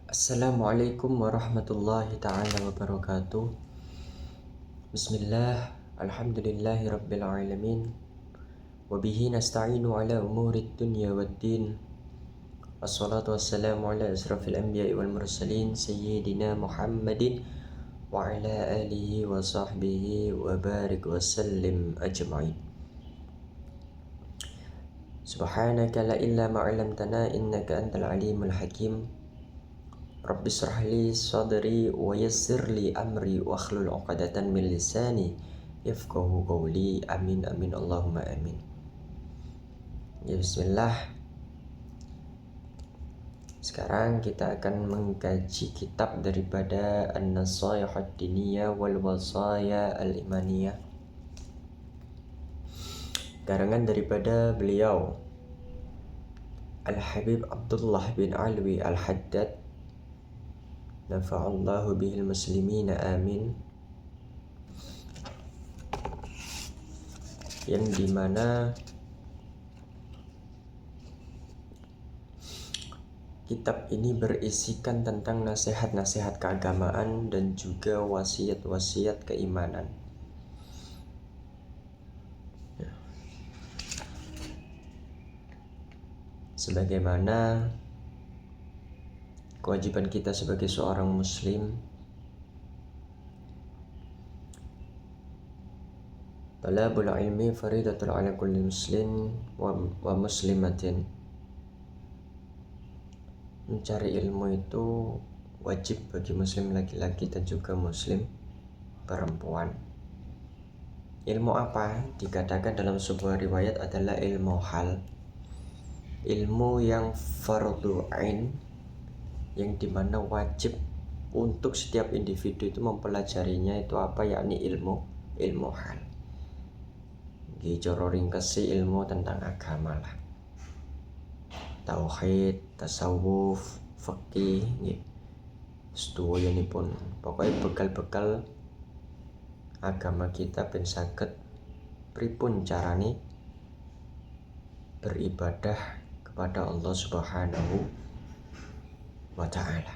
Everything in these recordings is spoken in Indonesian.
Assalamualaikum warahmatullahi ta'ala wabarakatuh. Bismillah, alhamdulillahi rabbil alamin. Wabihi nasta'inu ala umuri dunya waddin. Wassalatu wassalamu ala asrafil anbiya'i wal mursalin Sayyidina Muhammadin wa ala alihi wa sahbihi wa barik wa sallim ajma'in. Subhanaka la illa ma'alamtana innaka antal alimul hakim. Rabbi shrah li sadri wa yassir li amri wa akhlul 'uqdatan min lisani yafqahu qawli. Amin amin Allahumma amin. Ya bismillah. Sekarang kita akan mengkaji kitab daripada An-Nasaih Ad-Diniyah wal Wasaya Al-Imaniyah, karangan daripada beliau Al-Habib Abdullah bin Alwi Al-Haddad, nafa'allahu bihil muslimina amin, yang dimana kitab ini berisikan tentang nasihat-nasihat keagamaan dan juga wasiat-wasiat keimanan. Sebagaimana kewajiban kita sebagai seorang muslim, talabul ilmi faridatul ala kulli muslim wa muslimatin. Mencari ilmu itu wajib bagi muslim laki-laki dan juga muslim perempuan. Ilmu apa? Dikatakan dalam sebuah riwayat adalah ilmu hal, ilmu yang fardu ain, yang dimana wajib untuk setiap individu itu mempelajarinya. Itu apa? Yakni ilmu hal. Joro ringkesi ilmu tentang agama lah, tauhid, tasawuf, fikih, sedoyonipun. Pokoknya bekal-bekal agama kita ben saged pripun carane beribadah kepada Allah Subhanahu wa ta'ala.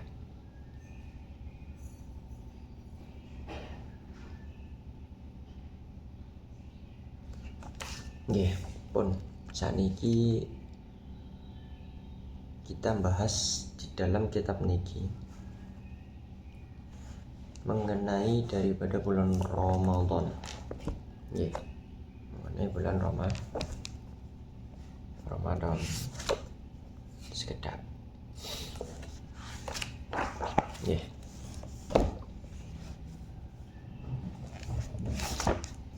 Nggih, pun saniki kita bahas di dalam kitab niki mengenai daripada bulan Ramadan. Nggih, mengenai bulan Ramadan. Sekedap. Nggih.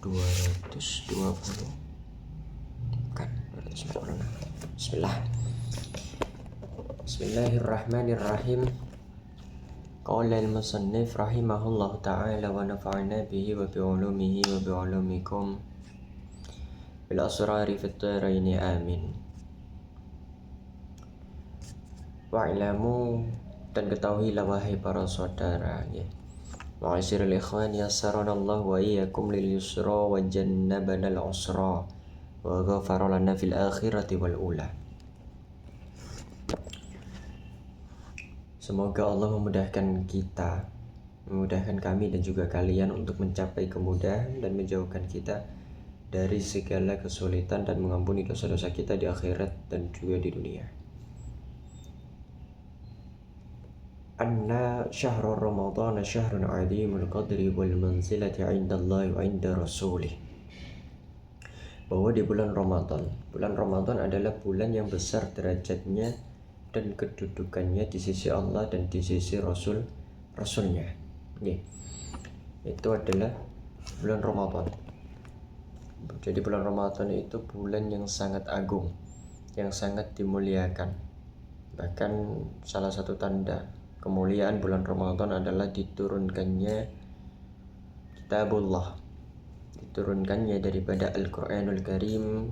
220 kan 240. Bismillahirrahmanirrahim. Qala al-musannif rahimahullahu ta'ala wa nafa'ana bihi wa bi'ulumihi wa bi'ulumikum bil asrari fit dharaini amin. Wa'lamu, dan ketahuilah wahai para saudara, ya, ma'asyiral ikhwan, yassaranallahu wa iyyakum lil yusra wa jannabana al usra wa ghafara lana fil akhirati wal ula. Semoga Allah memudahkan kita, memudahkan kami dan juga kalian untuk mencapai kemudahan dan menjauhkan kita dari segala kesulitan dan mengampuni dosa-dosa kita di akhirat dan juga di dunia. Anna syahrul Ramadhan syahrun 'azimul qadri wal manzilati 'inda Allah wa 'inda rasulih. Bahwa di bulan Ramadan adalah bulan yang besar derajatnya dan kedudukannya di sisi Allah dan di sisi Rasulnya. Itu adalah bulan Ramadan. Jadi bulan Ramadan itu bulan yang sangat agung, yang sangat dimuliakan. Bahkan salah satu tanda kemuliaan bulan Ramadan adalah diturunkannya kitabullah, diturunkannya daripada Al-Quranul Karim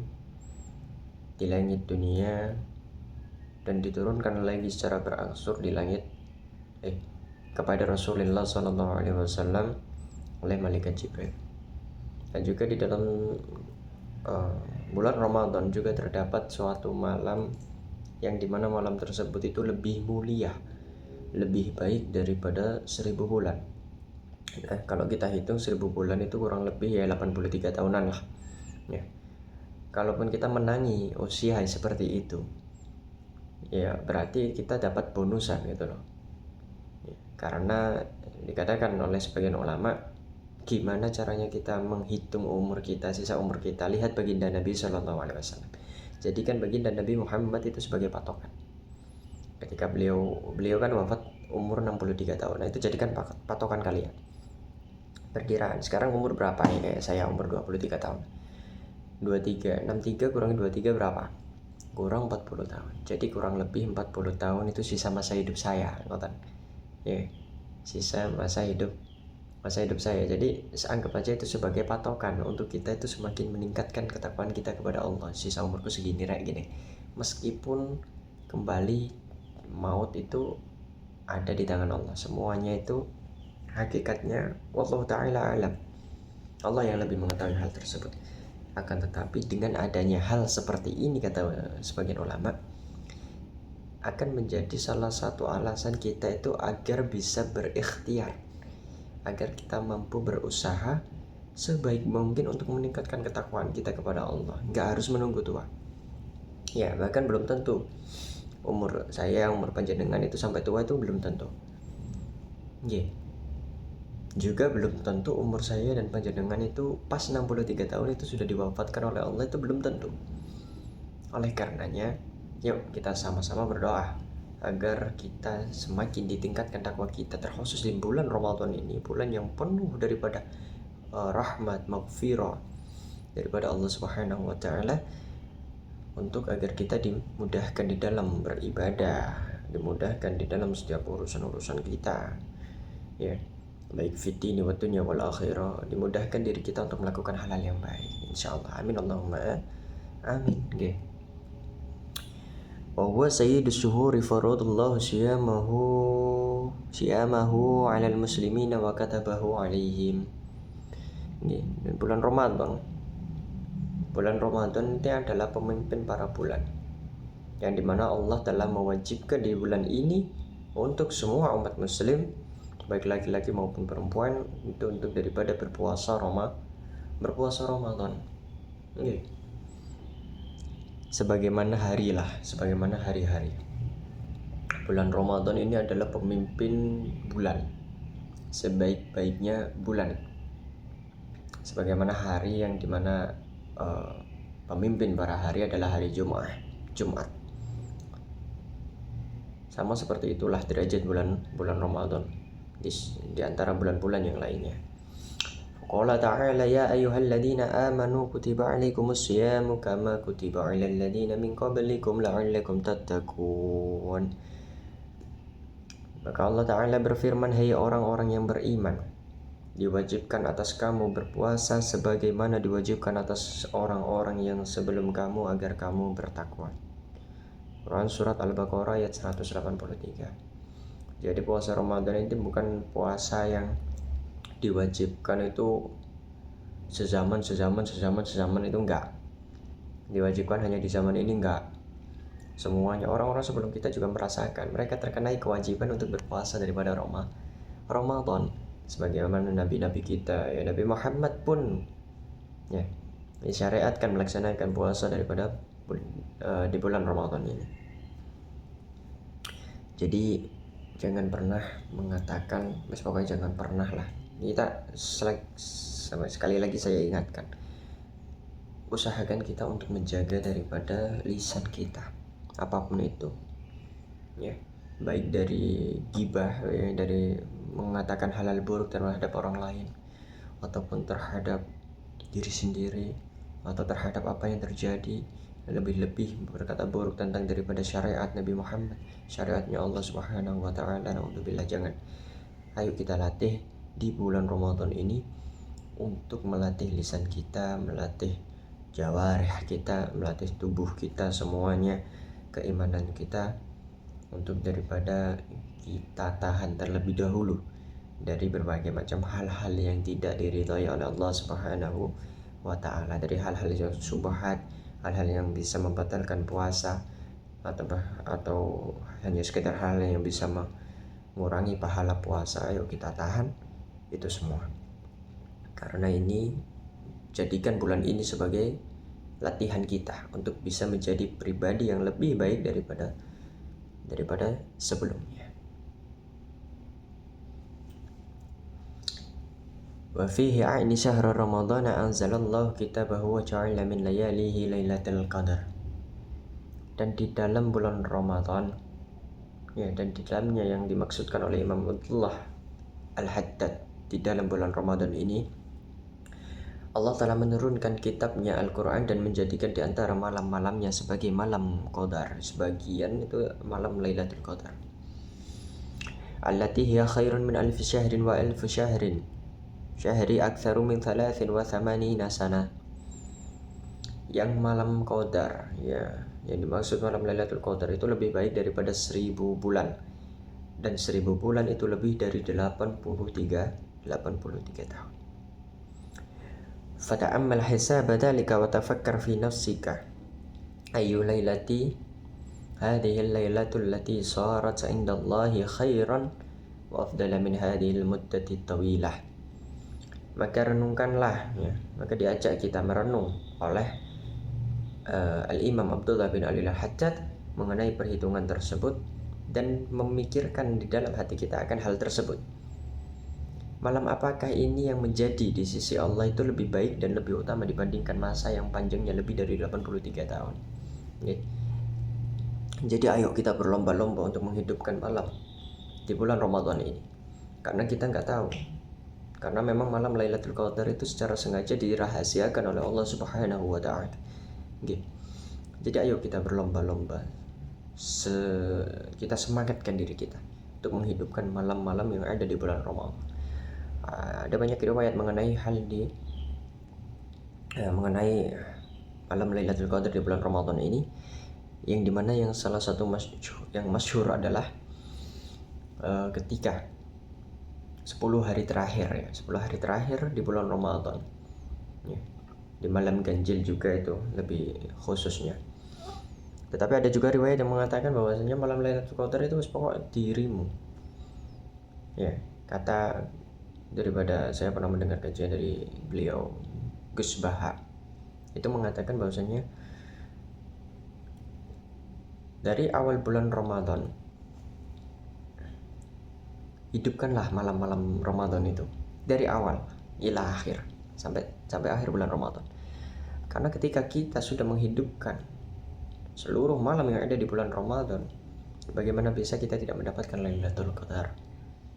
di langit dunia, dan diturunkan lagi secara berangsur di langit kepada Rasulullah SAW oleh malaikat Jibril. Dan juga di dalam bulan Ramadan juga terdapat suatu malam yang dimana malam tersebut itu lebih mulia lebih baik daripada 1000 bulan. Nah, kalau kita hitung 1000 bulan itu kurang lebih ya 83 tahunan lah ya. Kalaupun kita menangi usia seperti itu, ya berarti kita dapat bonusan gitu loh ya, karena dikatakan oleh sebagian ulama, gimana caranya kita menghitung umur kita, sisa umur kita? Lihat baginda Nabi SAW. Jadikan baginda Nabi Muhammad itu sebagai patokan. Ketika beliau kan wafat umur 63 tahun. Nah, itu jadikan patokan kalian. Perkiraan sekarang umur berapa nih? Kayak saya umur 23 tahun. 63 kurangi 23 berapa? Kurang 40 tahun. Jadi kurang lebih 40 tahun itu sisa masa hidup saya, ngoten. Ya, sisa masa hidup saya. Jadi anggap aja itu sebagai patokan untuk kita itu semakin meningkatkan ketakwaan kita kepada Allah. Sisa umurku segini kayak gini. Meskipun kembali maut itu ada di tangan Allah. Semuanya itu hakikatnya wallahu taala alam. Allah yang lebih mengetahui hal tersebut. Akan tetapi dengan adanya hal seperti ini, kata sebagian ulama, akan menjadi salah satu alasan kita itu agar bisa berikhtiar, agar kita mampu berusaha sebaik mungkin untuk meningkatkan ketakwaan kita kepada Allah. Nggak harus menunggu tua. Ya, bahkan belum tentu umur saya, umur panjenengan itu sampai tua itu belum tentu. Juga belum tentu umur saya dan panjenengan itu pas 63 tahun itu sudah diwafatkan oleh Allah, itu belum tentu. Oleh karenanya, yuk kita sama-sama berdoa agar kita semakin ditingkatkan takwa kita, terkhusus di bulan Ramadan ini, bulan yang penuh daripada rahmat, maghfirah daripada Allah Subhanahu wa taala, untuk agar kita dimudahkan di dalam beribadah, dimudahkan di dalam setiap urusan-urusan kita. Ya, baik fitini wa dunya wal akhirah, dimudahkan diri kita untuk melakukan hal-hal yang baik, insyaallah. Amin Allahumma amin. Nggih. Wa huwa sayyidus syuhuri faradallahu siyamahu 'alal muslimina wa katabahu 'alaihim. Nggih, bulan Ramadan. Bulan Ramadan itu adalah pemimpin para bulan, yang dimana Allah telah mewajibkan di bulan ini untuk semua umat muslim, baik laki-laki maupun perempuan, itu untuk daripada berpuasa Ramadan. Okay. Sebagaimana hari-hari. Bulan Ramadan ini adalah pemimpin bulan, sebaik-baiknya bulan. Sebagaimana hari yang dimana pemimpin para hari adalah hari Jumat. Sama seperti itulah derajat bulan Ramadan di antara bulan-bulan yang lainnya. Qala ta'ala ya ayyuhalladzina amanu kutiba 'alaikumus syiyamu kama kutiba 'alal ladzina min qablikum la'allakum tattaqun. Maka Allah Ta'ala berfirman, hai orang-orang yang beriman, diwajibkan atas kamu berpuasa sebagaimana diwajibkan atas orang-orang yang sebelum kamu agar kamu bertakwa. Quran Surat Al-Baqarah ayat 183. Jadi puasa Ramadan ini bukan puasa yang diwajibkan itu sezaman itu enggak. Diwajibkan hanya di zaman ini, enggak. Semuanya orang-orang sebelum kita juga merasakan, mereka terkenai kewajiban untuk berpuasa daripada Ramadan. Sebagaimana nabi-nabi kita, ya Nabi Muhammad pun ya disyariatkan melaksanakan puasa daripada di bulan Ramadan ini. Jadi jangan pernah mengatakan, pokoknya jangan pernah lah. Kita sekali lagi saya ingatkan, usahakan kita untuk menjaga daripada lisan kita, apapun itu, ya, baik dari gibah, ya, dari mengatakan hal-hal buruk terhadap orang lain, ataupun terhadap diri sendiri, atau terhadap apa yang terjadi, lebih-lebih berkata buruk tentang daripada syariat Nabi Muhammad, syariatnya Allah Subhanahu wa taala. Naudzubillah, jangan. Ayo kita latih di bulan Ramadan ini untuk melatih lisan kita, melatih jawarih kita, melatih tubuh kita, semuanya, keimanan kita, untuk daripada kita tahan terlebih dahulu dari berbagai macam hal-hal yang tidak diridhai oleh Allah Subhanahu wa taala, dari hal-hal yang subhat, hal-hal yang bisa membatalkan puasa, atau hanya sekedar hal yang bisa ngurangi pahala puasa, ayo kita tahan itu semua. Karena ini, jadikan bulan ini sebagai latihan kita untuk bisa menjadi pribadi yang lebih baik daripada sebelumnya. Wa fihi a'ni syahr Ramadan anzalallahu kitabahu wa ja'ala min layalihi lailatul qadar. Dan di dalam bulan Ramadan, ya, dan di dalamnya yang dimaksudkan oleh Imam Abdullah Al-Haddad, di dalam bulan Ramadan ini Allah telah menurunkan kitabnya Al-Quran dan menjadikan di antara malam-malamnya sebagai malam Qadar, sebagian itu malam Lailatul Qadar. Allati hiya khairun min alfi syahrin wa alfi syahrin syahri aktsaru min 83 sana. Yang malam Qadar, ya, yang dimaksud malam Lailatul Qadar itu lebih baik daripada 1000 bulan, dan 1000 bulan itu lebih dari 83 tahun. Fata'ammal hisaba dhalika wa tafakkar fi nafsika ayu lailati hadhihi al-lailatu allati sarat 'inda Allahi khairan wa afdala min hadhihi al-muddati tawilah. Maka renungkanlah, ya, maka diajak kita merenung oleh Al-Imam Abdullah bin Ali Al-Haddad mengenai perhitungan tersebut dan memikirkan di dalam hati kita akan hal tersebut. Malam apakah ini yang menjadi di sisi Allah itu lebih baik dan lebih utama dibandingkan masa yang panjangnya lebih dari 83 tahun. Jadi ayo kita berlomba-lomba untuk menghidupkan malam di bulan Ramadan ini. Karena kita nggak tahu. Karena memang malam Lailatul Qadar itu secara sengaja dirahasiakan oleh Allah Subhanahu wa Ta'ala. Jadi ayo kita berlomba-lomba, kita semangatkan diri kita untuk menghidupkan malam-malam yang ada di bulan Ramadan. Ada banyak riwayat mengenai mengenai malam Lailatul Qadar di bulan Ramadan ini, yang dimana yang salah satu yang masyhur adalah ketika 10 hari terakhir, ya, 10 hari terakhir di bulan Ramadan, ya, di malam ganjil juga itu lebih khususnya. Tetapi ada juga riwayat yang mengatakan bahwasanya malam Lailatul Qadar itu pokok dirimu, ya, kata daripada saya pernah mendengar kajian dari beliau Gus Baha, itu mengatakan bahwasanya dari awal bulan Ramadan hidupkanlah malam-malam Ramadan itu dari awal ila akhir sampai akhir bulan Ramadan. Karena ketika kita sudah menghidupkan seluruh malam yang ada di bulan Ramadan, bagaimana bisa kita tidak mendapatkan Lailatul Qadar?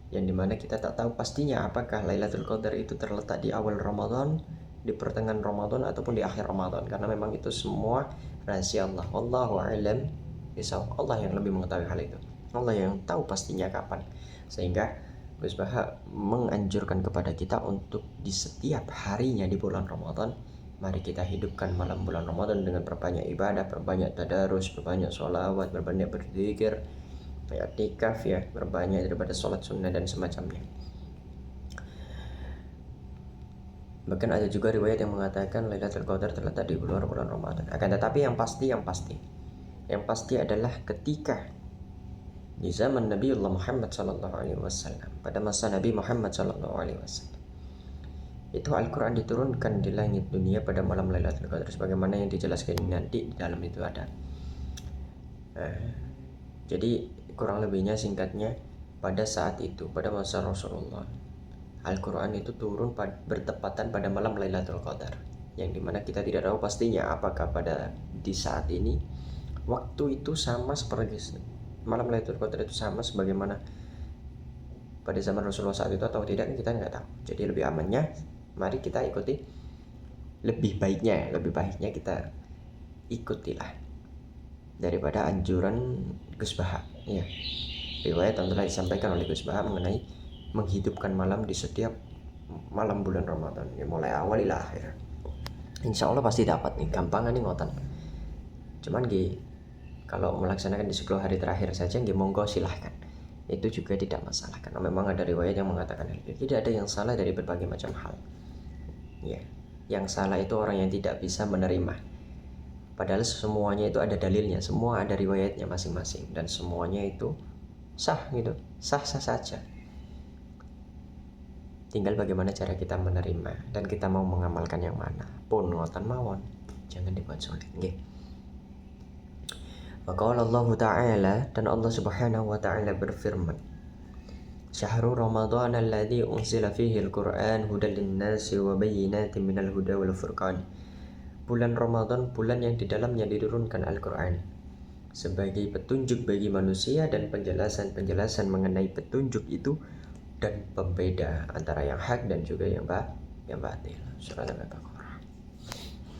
Yang dimana kita tak tahu pastinya apakah Lailatul Qadar itu terletak di awal Ramadan, di pertengahan Ramadan, ataupun di akhir Ramadan. Karena memang itu semua rahasia Allah. Wallahu a'lam bishawab. Allah yang lebih mengetahui hal itu. Allah yang tahu pastinya kapan. Sehingga Gus Baha menganjurkan kepada kita untuk di setiap harinya di bulan Ramadan, mari kita hidupkan malam bulan Ramadan dengan perbanyak ibadah, perbanyak tadarus, perbanyak sholawat, perbanyak berzikir, i'tikaf, ya, berbanyak daripada sholat sunnah dan semacamnya. Bahkan ada juga riwayat yang mengatakan Lailatul Qadar terletak di luar bulan Ramadan. Akan tetapi yang pasti adalah ketika di zaman Nabi Allah Muhammad SAW, pada masa Nabi Muhammad SAW, itu Al-Quran diturunkan di langit dunia pada malam Lailatul Qadar, sebagaimana yang dijelaskan nanti di dalam itu ada. Jadi kurang lebihnya singkatnya, pada saat itu, pada masa Rasulullah, Al-Quran itu turun bertepatan pada malam Lailatul Qadar, yang dimana kita tidak tahu pastinya apakah di saat ini waktu itu sama seperti malam Lailatul Qadar itu sama sebagaimana pada zaman Rasulullah saat itu atau tidak, kita nggak tahu. Jadi lebih amannya mari kita ikuti, lebih baiknya kita ikutilah daripada anjuran Gus Baha, ya. Riwayat yang telah disampaikan oleh Gus Baha mengenai menghidupkan malam di setiap malam bulan Ramadan, ya, mulai awal ila akhir. Insya Allah pasti dapat nih, gampang nih ngotan. Cuman kalau melaksanakan di 10 hari terakhir saja, monggo silahkan. Itu juga tidak masalah, karena memang ada riwayat yang mengatakan tidak ada yang salah dari berbagai macam hal. Ya, yang salah itu orang yang tidak bisa menerima. Padahal semuanya itu ada dalilnya, semua ada riwayatnya masing-masing, dan semuanya itu sah gitu, sah-sah saja. Tinggal bagaimana cara kita menerima dan kita mau mengamalkan yang mana. Pun ngoten mawon, jangan dibuat sulit nggih. Maka Allah Ta'ala, dan Allah Subhanahu wa Ta'ala berfirman, Syahrul Ramadan alladzi unzila fihi al-Qur'an hudan lin-nasi wa bayyinatin minal huda wal furqan. Bulan Ramadan, bulan yang di dalamnya diturunkan Al-Qur'an sebagai petunjuk bagi manusia dan penjelasan-penjelasan mengenai petunjuk itu dan pembeda antara yang hak dan juga yang batil. Surat Al-Baqarah.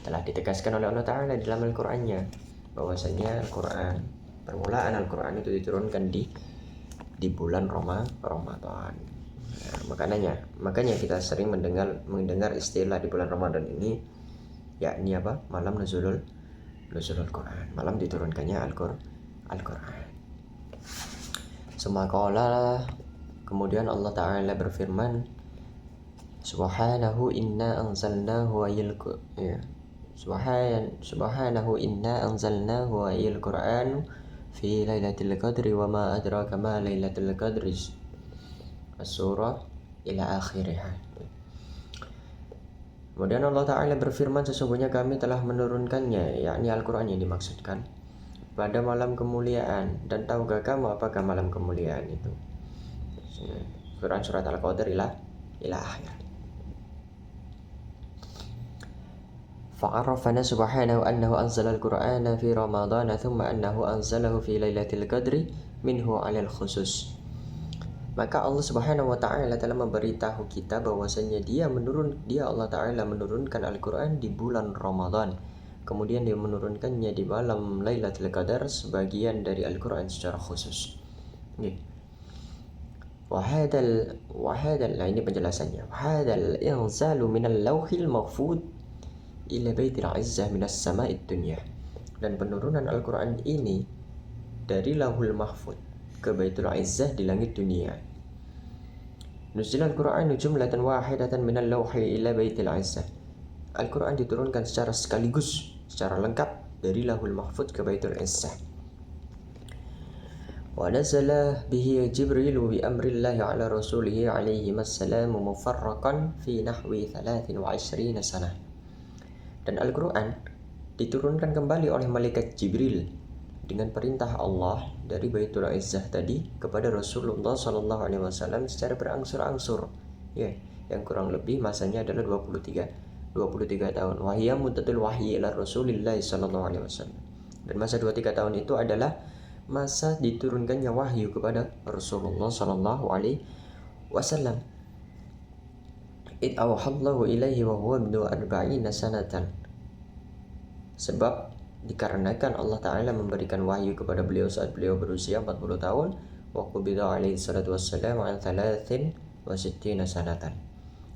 Telah ditegaskan oleh Allah Ta'ala di dalam Al-Qur'annya bahwasanya Al-Qur'an, permulaan Al-Qur'an itu diturunkan di bulan Ramadan. Nah, makanya kita sering mendengar istilah di bulan Ramadan ini, yakni apa? Malam nuzulul Quran, malam diturunkannya Al-Quran. Semakala kemudian Allah Ta'ala berfirman, Subhanahu inna anzalnahu Subhanahu inna anzalnahu ayil Qur'an fi lailatul qadri wa ma adraka ma lailatul qadri as-surah ila akhirih. Kemudian Allah Ta'ala berfirman, sesungguhnya kami telah menurunkannya, yakni Al-Quran yang dimaksudkan, pada malam kemuliaan. Dan tahukah kamu apakah malam kemuliaan itu? Quran surat Al-Qadr ila akhir. Fa'arafana subhanahu annahu anzala al-Qur'ana fi Ramadhan thumma annahu anzalahu fi lailatul qadri minhu 'alal khusus. Maka Allah Subhanahu wa Ta'ala telah memberitahu kita bahwasanya dia Allah Ta'ala menurunkan Al-Quran di bulan Ramadan. Kemudian dia menurunkannya di malam Lailatul Qadar sebagian dari Al-Quran secara khusus. Nah ini penjelasannya. Wahadal inzalu minal lawhil mahfud ila baitil izzah minas sama'id dunya. Dan penurunan Al-Quran ini dari lauhul mahfud ke Baitul Izzah di langit dunia. Nuzul Al-Quran jumlatan wahidatan minal lawhi ila Baitul Izzah. Al-Quran diturunkan secara sekaligus, secara lengkap dari lauhul mahfud ke Baitul Izzah. Wa nazala bihi Jibril bi amrillahi ala rasulihi alaihi wassalam mufarraqan fi nahwi 23 sanah. Dan Al-Quran diturunkan kembali oleh malaikat Jibril dengan perintah Allah dari Baitul Izzah tadi kepada Rasulullah SAW secara berangsur-angsur, yang kurang lebih masanya adalah 23 tahun. Wahiyya muddatul wahyi ila Rasulillah SAW. Dan masa 23 tahun itu adalah masa diturunkannya wahyu kepada Rasulullah SAW. Id awhallahu ilaihi wa huwa ibnu arba'ina sanatan. Sebab dikarenakan Allah Ta'ala memberikan wahyu kepada beliau saat beliau berusia 40 tahun. Wa qubida alaihi salatu wassalam an 63 sanatan.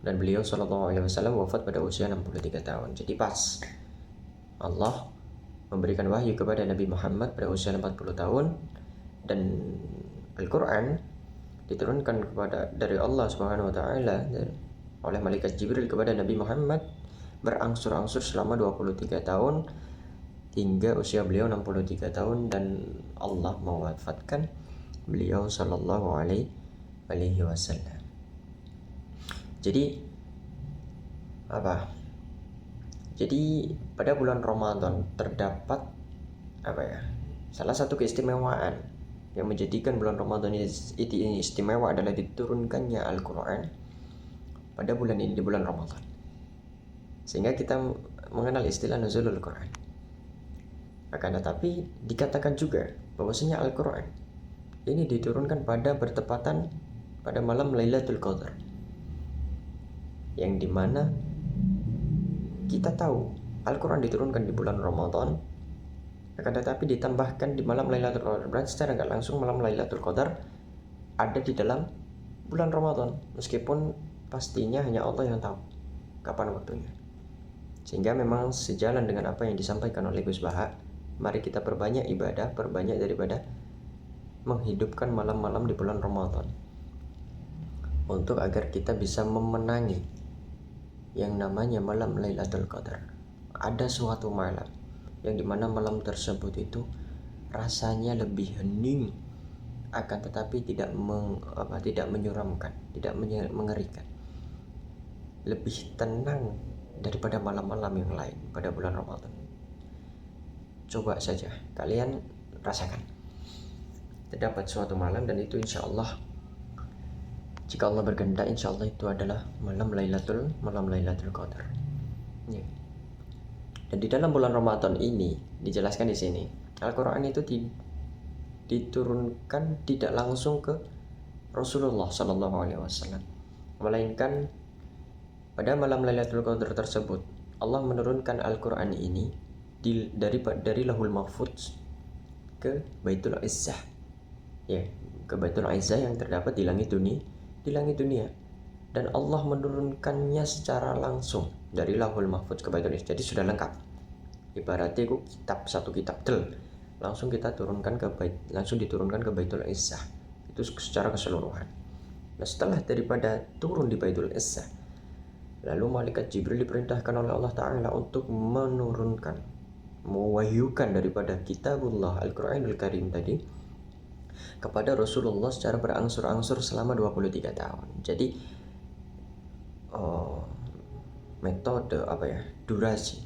Dan beliau SAW wafat pada usia 63 tahun. Jadi pas Allah memberikan wahyu kepada Nabi Muhammad pada usia 40 tahun. Dan Al-Quran diturunkan dari Allah Subhanahu wa Ta'ala oleh malaikat Jibril kepada Nabi Muhammad berangsur-angsur selama 23 tahun hingga usia beliau 63 tahun dan Allah mewafatkan beliau sallallahu alaihi wasallam. Jadi apa? Jadi pada bulan Ramadan terdapat salah satu keistimewaan yang menjadikan bulan Ramadan ini istimewa adalah diturunkannya Al-Quran pada bulan ini, di bulan Ramadan. Sehingga kita mengenal istilah nuzulul Quran. Akan tetapi dikatakan juga bahwasanya Al-Quran ini diturunkan pada bertepatan pada malam Lailatul Qadar, yang dimana kita tahu Al-Quran diturunkan di bulan Ramadan, akan tetapi ditambahkan di malam Lailatul Qadar. Berarti secara nggak langsung malam Lailatul Qadar ada di dalam bulan Ramadan, meskipun pastinya hanya Allah yang tahu kapan waktunya. Sehingga memang sejalan dengan apa yang disampaikan oleh Gus Baha, mari kita perbanyak ibadah, perbanyak daripada menghidupkan malam-malam di bulan Ramadan, untuk agar kita bisa memenangi yang namanya malam Lailatul Qadar. Ada suatu malam yang dimana malam tersebut itu rasanya lebih hening, akan tetapi tidak menyuramkan, tidak mengerikan, lebih tenang daripada malam-malam yang lain pada bulan Ramadan. Coba saja kalian rasakan, terdapat suatu malam dan itu insya Allah, jika Allah berkehendak, insya Allah itu adalah malam Lailatul Qadar. Ya. Dan di dalam bulan Ramadan ini dijelaskan di sini, Al-Quran itu diturunkan tidak langsung ke Rasulullah Sallallahu Alaihi Wasallam, melainkan pada malam Lailatul Qadar tersebut Allah menurunkan Al-Quran ini dari Lahul Mahfuz ke Baitul Izzah, ya, ke Baitul Izzah yang terdapat di langit dunia, dan Allah menurunkannya secara langsung dari Lahul Mahfuz ke Baitul Izzah. Jadi sudah lengkap. Ibaratnya itu satu kitab langsung diturunkan ke Baitul Izzah itu secara keseluruhan. Nah, setelah daripada turun di Baitul Izzah, lalu malaikat Jibril diperintahkan oleh Allah Ta'ala untuk mewahyukan daripada kitabullah Al-Quranul Karim tadi kepada Rasulullah secara berangsur-angsur selama 23 tahun. Jadi metode durasi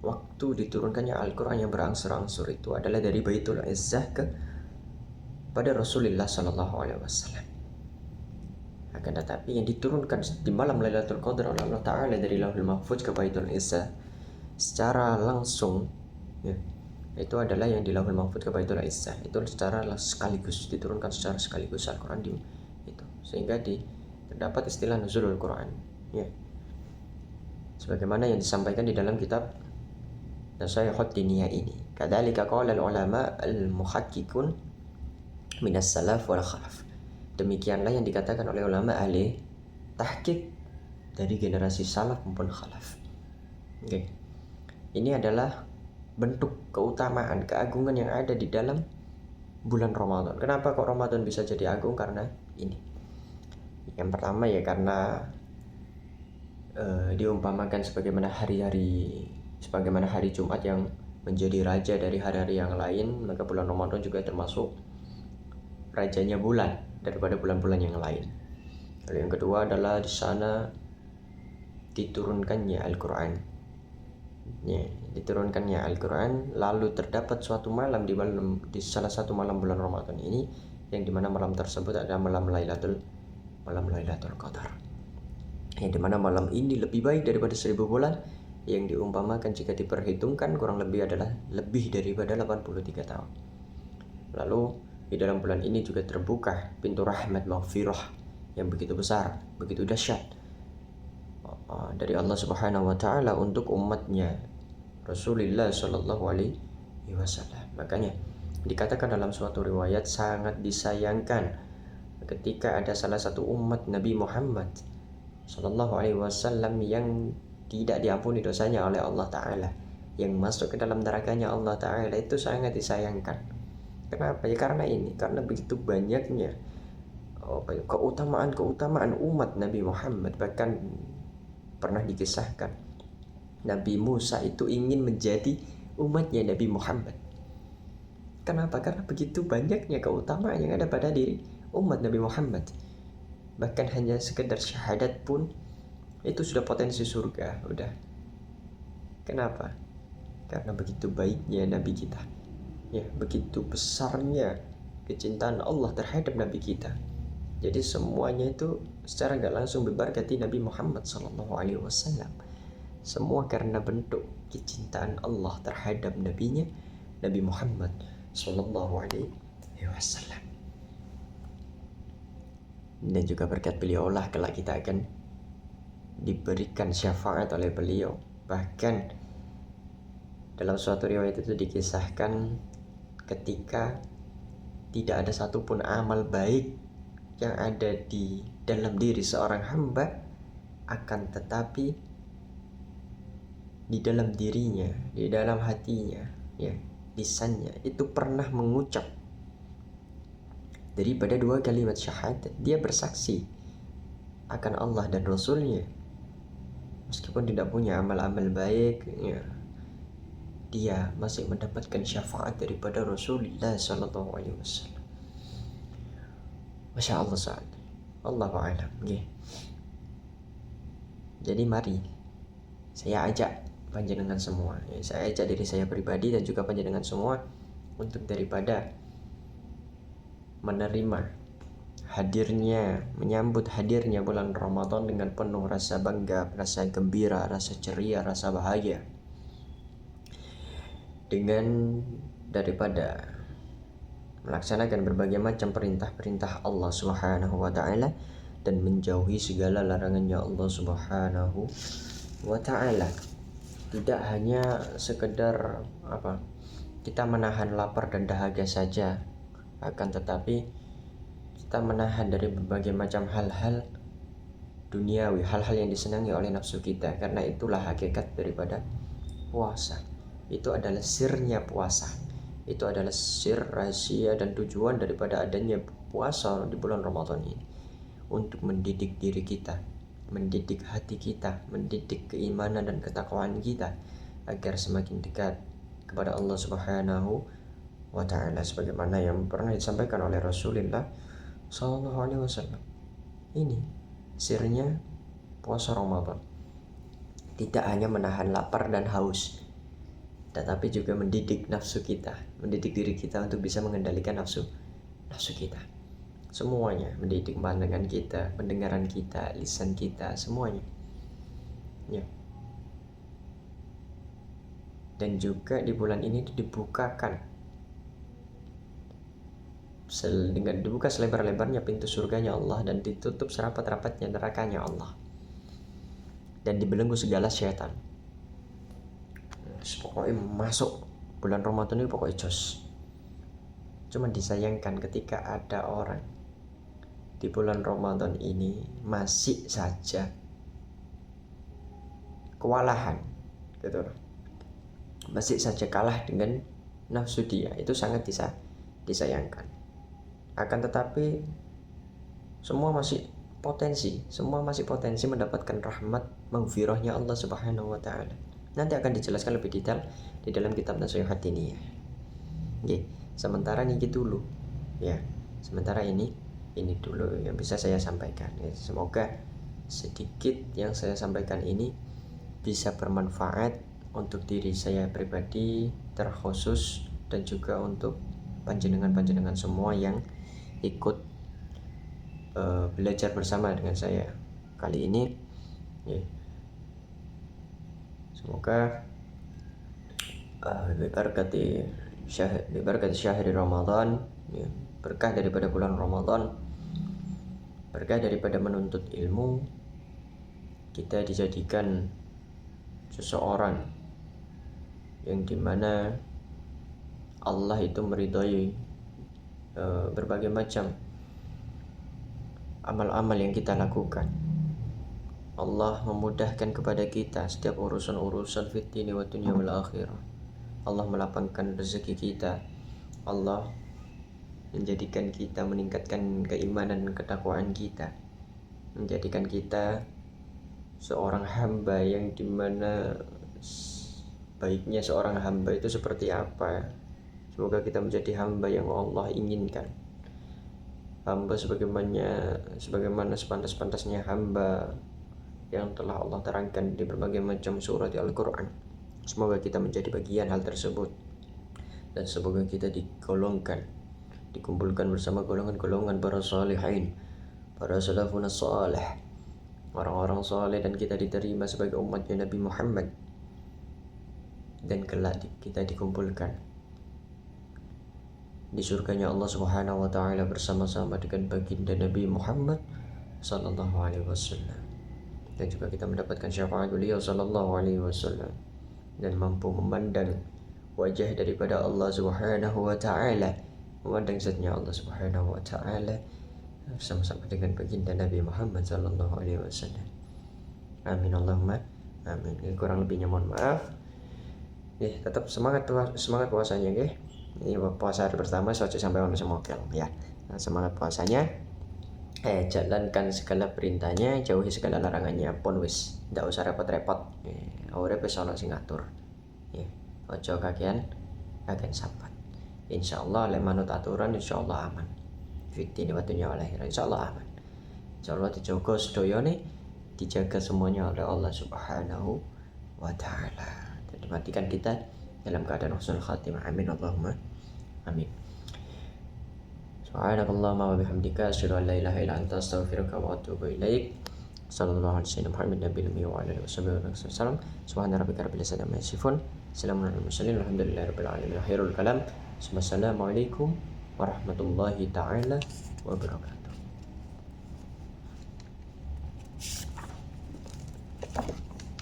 waktu diturunkannya Al-Quran yang berangsur-angsur itu adalah dari Baitul Izzah pada Rasulullah Sallallahu Alaihi Wasallam. Akan tetapi yang diturunkan di malam Lailatul Qadar oleh Allah Ta'ala dari Lauhul Mahfuz ke Baitul Izzah secara langsung, ya, itu adalah yang di Lauhul Mahfuz ke Baitul Izzah itu secara sekaligus, diturunkan secara sekaligus Al-Quran itu, sehingga terdapat istilah nuzulul Quran, ya, sebagaimana yang disampaikan di dalam kitab Nasaihut Diniyah ini. Kadzalika qala al-ulama al-muhaqqiqun minas salaf wal khalaf. Demikianlah yang dikatakan oleh ulama ahli tahqiq dari generasi salaf maupun khalaf. Oke. Ini adalah bentuk keutamaan, keagungan yang ada di dalam bulan Ramadan. Kenapa kok Ramadan bisa jadi agung? Karena ini. Yang pertama ya karena diumpamakan sebagaimana hari Jumat yang menjadi raja dari hari-hari yang lain, maka bulan Ramadan juga termasuk rajanya bulan daripada bulan-bulan yang lain. Lalu yang kedua adalah di sana diturunkannya Al-Quran. Ya, diturunkannya Al-Quran, lalu terdapat suatu malam di salah satu malam bulan Ramadan ini, yang dimana malam tersebut adalah malam Lailatul Qadar. Yang dimana malam ini lebih baik daripada 1000 bulan, yang diumpamakan jika diperhitungkan kurang lebih adalah lebih daripada 83 tahun. Lalu di dalam bulan ini juga terbuka pintu rahmat maghfirah yang begitu besar, begitu dahsyat dari Allah Subhanahu wa Ta'ala untuk umatnya Rasulullah Sallallahu Alaihi Wasallam. Makanya dikatakan dalam suatu riwayat sangat disayangkan ketika ada salah satu umat Nabi Muhammad Sallallahu Alaihi Wasallam yang tidak diampuni dosanya oleh Allah Ta'ala, yang masuk ke dalam nerakanya Allah Ta'ala. Itu sangat disayangkan. Kenapa? Ya karena begitu banyaknya keutamaan umat Nabi Muhammad. Bahkan pernah dikisahkan Nabi Musa itu ingin menjadi umatnya Nabi Muhammad. Kenapa? Karena begitu banyaknya keutamaan yang ada pada diri umat Nabi Muhammad. Bahkan hanya sekedar syahadat pun itu sudah potensi surga, udah. Kenapa? Karena begitu baiknya Nabi kita, ya, begitu besarnya kecintaan Allah terhadap Nabi kita. Jadi semuanya itu secara nggak langsung berberkati Nabi Muhammad Sallallahu Alaihi Wasallam. Semua karena bentuk kecintaan Allah terhadap nabinya Nabi Muhammad Sallallahu Alaihi Wasallam. Dan juga berkat beliau lah kelak kita akan diberikan syafaat oleh beliau. Bahkan dalam suatu riwayat itu dikisahkan ketika tidak ada satupun amal baik yang ada di dalam diri seorang hamba, akan tetapi di dalam dirinya, di dalam hatinya, ya, lisannya itu pernah mengucap daripada 2 kalimat syahadat. Dia bersaksi akan Allah dan Rasulnya, meskipun tidak punya amal-amal baik, ya, dia masih mendapatkan syafaat daripada Rasulullah Sallallahu Alaihi Wasallam. Masya Allah Sa'ad. Allahu a'lam. Nggih. Jadi mari saya ajak panjenengan semua, saya ajak diri saya pribadi dan juga panjenengan semua untuk daripada menyambut hadirnya bulan Ramadan dengan penuh rasa bangga, rasa gembira, rasa ceria, rasa bahagia, dengan daripada melaksanakan berbagai macam perintah-perintah Allah Subhanahu wa taala dan menjauhi segala larangannya Allah Subhanahu wa taala. Tidak hanya sekedar kita menahan lapar dan dahaga saja, akan tetapi kita menahan dari berbagai macam hal-hal duniawi, hal-hal yang disenangi oleh nafsu kita, karena itulah hakikat daripada puasa. Itu adalah sirnya puasa. Itu adalah sir, rahasia, dan tujuan daripada adanya puasa di bulan Ramadan ini, untuk mendidik diri kita, mendidik hati kita, mendidik keimanan dan ketakwaan kita agar semakin dekat kepada Allah Subhanahu wa taala, sebagaimana yang pernah disampaikan oleh Rasulullah sallallahu alaihi wasallam. Ini sirnya puasa Ramadan. Tidak hanya menahan lapar dan haus, tetapi juga mendidik nafsu kita, mendidik diri kita untuk bisa mengendalikan nafsu kita. Semuanya, mendidik pandangan kita, pendengaran kita, lisan kita, semuanya. Ya. Dan juga di bulan ini dibuka selebar-lebarnya pintu surganya Allah, dan ditutup serapat-rapatnya nerakanya Allah, dan dibelenggu segala syaitan. Pokoknya masuk bulan Ramadan ini pokoknya jos. Cuman disayangkan ketika ada orang di bulan Ramadan ini masih saja kewalahan, gitu loh. Masih saja kalah dengan nafsu dia. Itu sangat disayangkan. Akan tetapi semua masih potensi mendapatkan rahmat maghfirahnya Allah Subhanahu wa taala. Nanti akan dijelaskan lebih detail di dalam kitab Nasihat ini ya. Oke, sementara ini dulu ya. Sementara ini dulu yang bisa saya sampaikan. Ya, semoga sedikit yang saya sampaikan ini bisa bermanfaat untuk diri saya pribadi terkhusus, dan juga untuk panjenengan semua yang ikut belajar bersama dengan saya kali ini ya. Semoga berkati syahri Ramadan ya, berkah daripada bulan Ramadan, berkah daripada menuntut ilmu, kita dijadikan seseorang yang dimana Allah itu meridhai berbagai macam amal-amal yang kita lakukan. Allah memudahkan kepada kita setiap urusan fid dini wa dunya wal akhirah. Allah melapangkan rezeki kita. Allah menjadikan kita, meningkatkan keimanan dan ketakwaan kita, menjadikan kita seorang hamba yang dimana baiknya seorang hamba itu seperti apa. Semoga kita menjadi hamba yang Allah inginkan, hamba sebagaimana sepantas-pantasnya hamba yang telah Allah terangkan di berbagai macam surat Al-Quran. Semoga kita menjadi bagian hal tersebut, dan semoga kita dikumpulkan bersama golongan-golongan para salihin, para salafun salih, orang-orang saleh, dan kita diterima sebagai umatnya Nabi Muhammad, dan kelak kita dikumpulkan di surganya Allah Subhanahu wa taala bersama-sama dengan baginda Nabi Muhammad sallallahu alaihi wasallam, dan juga kita mendapatkan syafaat beliau sallallahu alaihi wasallam, dan mampu memandang wajah daripada Allah Subhanahu wa taala, memandang zatnya Allah Subhanahu wa taala bersama-sama dengan baginda Nabi Muhammad sallallahu alaihi wasallam. Amin Allahumma amin. Kurang lebihnya mohon maaf. Tetap semangat puasanya nggih. Ini puasa hari pertama saja sampai ono semoga ya. Semangat puasanya. Jalankan segala perintahnya, jauhi segala larangannya pun wis. Ndak usah repot-repot. Urip wis ono sing ngatur. Ya, ojo kakean sabat. Insyaallah lek manut aturan insyaallah aman. fiddin wa dunya wal akhirah. Insyaallah aman. Insyaallah dijaga sedayane, dijaga semuanya oleh Allah Subhanahu wa taala. Dan dimatikan kita dalam keadaan husnul khatimah. Amin Allahumma amin. Subhanakallahumma wa bihamdika asyhadu an la ilaha illa anta astaghfiruka wa atubu ilaik. Sallallahu alaihi wasallam Muhammad nabiyil ummi wa ala alihi wasallam. Subhana rabbika rabbil izzati amma yasifun. Salamun alal mursalin. Alhamdulillahi rabbil alamin. Khairul kalam. Wassalamualaikum warahmatullahi taala wabarakatuh.